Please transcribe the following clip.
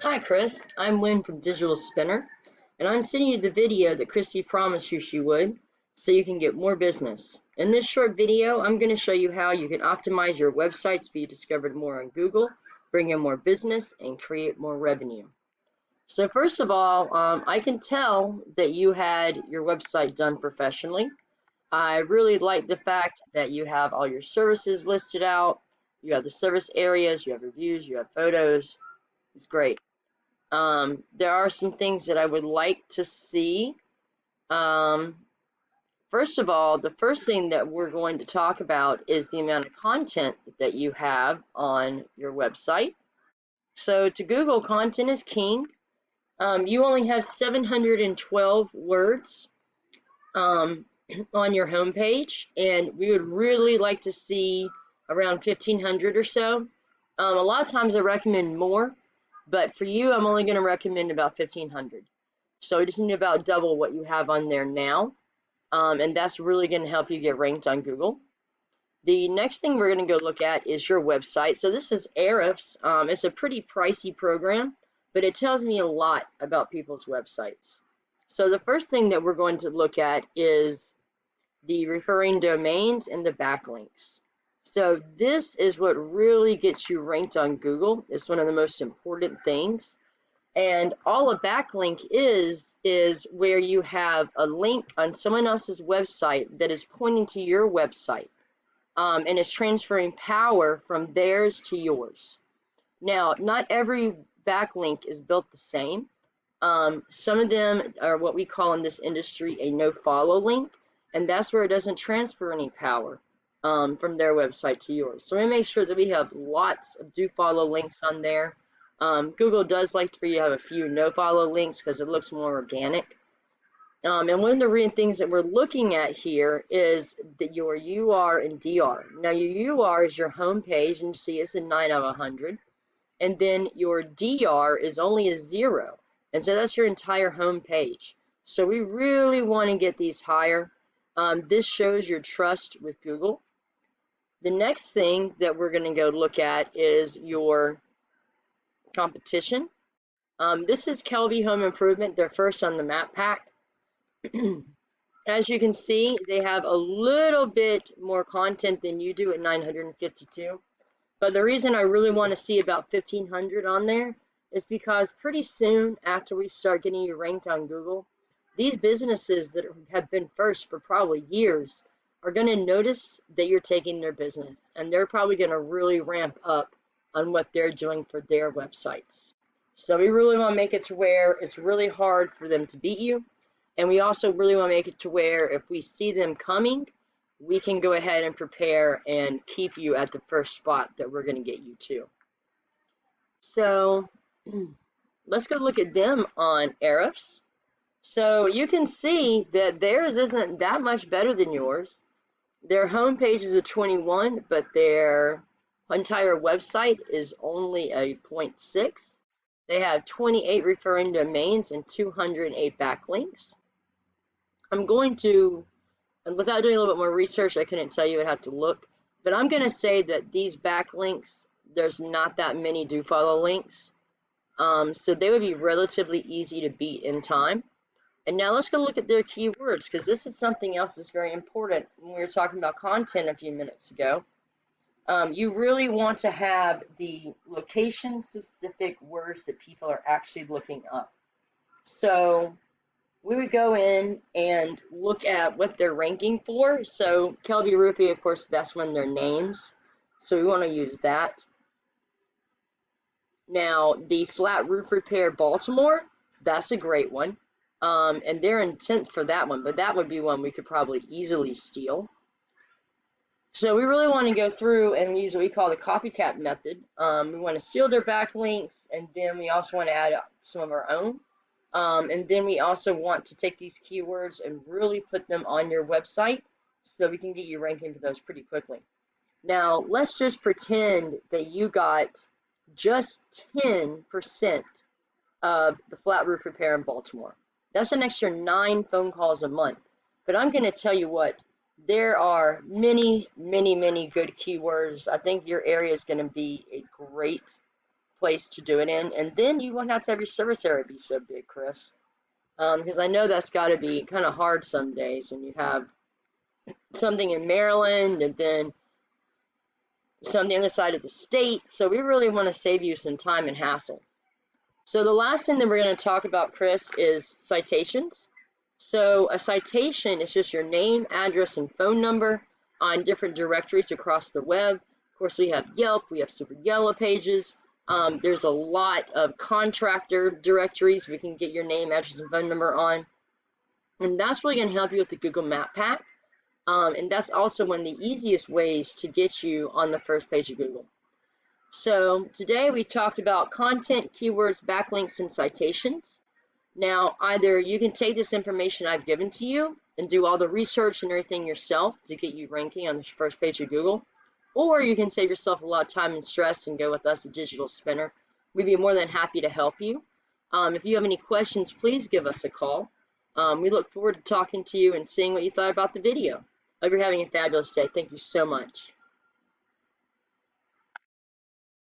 Hi Chris, I'm Lynn from Digital Spinner, and I'm sending you the video that Christy promised you she would, so you can get more business. In this short video, I'm going to show you how you can optimize your website to be discovered more on Google, bring in more business, and create more revenue. So first of all, I can tell that you had your website done professionally. I really like the fact that you have all your services listed out, you have the service areas, you have reviews, you have photos. It's great. There are some things that I would like to see. Um, First of all, the first thing that we're going to talk about is the amount of content that you have on your website. So to Google, content is king. You only have 712 words um, on your homepage, and we would really like to see around 1,500 or so. A lot of times I recommend more, but for you, I'm only going to recommend about 1,500. So you just need about double what you have on there now, and that's really going to help you get ranked on Google. The next thing we're going to go look at is your website. So this is Ahrefs. It's a pretty pricey program, but it tells me a lot about people's websites. So the first thing that we're going to look at is the referring domains and the backlinks. So this is what really gets you ranked on Google. It's one of the most important things. And all a backlink is where you have a link on someone else's website that is pointing to your website, and is transferring power from theirs to yours. Now, not every backlink is built the same. Some of them are what we call in this industry a no-follow link, and that's where it doesn't transfer any power from their website to yours. So we make sure that we have lots of do-follow links on there. Google does like for you to have a few no-follow links because it looks more organic. And one of the real things that we're looking at here is that your UR and DR. Now your UR is your home page, and you see it's a 9 out of 100. And then your DR is only a 0. And so that's your entire home page. So we really want to get these higher. This shows your trust with Google. The next thing that we're going to go look at is your competition. This is Kelby Home Improvement. They're first on the map pack. As you can see, they have a little bit more content than you do at 952. But the reason I really want to see about 1,500 on there is because pretty soon after we start getting you ranked on Google, these businesses that have been first for probably years are going to notice that you're taking their business, and they're probably going to really ramp up on what they're doing for their websites. So we really want to make it to where it's really hard for them to beat you, and we also really want to make it to where if we see them coming, we can go ahead and prepare and keep you at the first spot that we're going to get you to. So let's go look at them on Ahrefs. So you can see that theirs isn't that much better than yours. Their homepage is a 21, but their entire website is only a 0.6. They have 28 referring domains and 208 backlinks. I'm going to, and without doing a little bit more research, I couldn't tell you, I'd have to look. But I'm going to say that these backlinks, there's not that many do follow links. So they would be relatively easy to beat in time. And now let's go look at their keywords, because this is something else that's very important when we were talking about content a few minutes ago. You really want to have the location-specific words that people are actually looking up. So we would go in and look at what they're ranking for. So Kelby Roofing, of course, that's one of their names. So we want to use that. Now, the flat roof repair Baltimore, that's a great one. And they're in 10th for that one, but that would be one we could probably easily steal. So we really want to go through and use what we call the copycat method. We want to steal their backlinks, and then we also want to add some of our own. And then we also want to take these keywords and really put them on your website so we can get you ranking for those pretty quickly. Now, let's just pretend that you got just 10% of the flat roof repair in Baltimore. That's an extra 9 phone calls a month. But I'm going to tell you what, there are many, many, many good keywords. I think your area is going to be a great place to do it in, and then you won't have to have your service area be so big, Chris. Because I know that's got to be kind of hard some days when you have something in Maryland and then some on the other side of the state. So we really want to save you some time and hassle. So the last thing that we're going to talk about, Chris, is citations. So a citation is just your name, address, and phone number on different directories across the web. Of course, we have Yelp, we have Super Yellow pages. There's a lot of contractor directories we can get your name, address, and phone number on. And that's really going to help you with the Google Map Pack. And that's also one of the easiest ways to get you on the first page of Google. So today we talked about content, keywords, backlinks, and citations. Now, either you can take this information I've given to you and do all the research and everything yourself to get you ranking on the first page of Google, or you can save yourself a lot of time and stress and go with us at Digital Spinner. We'd be more than happy to help you. If you have any questions, please give us a call. We look forward to talking to you and seeing what you thought about the video. Hope you're having a fabulous day. Thank you so much.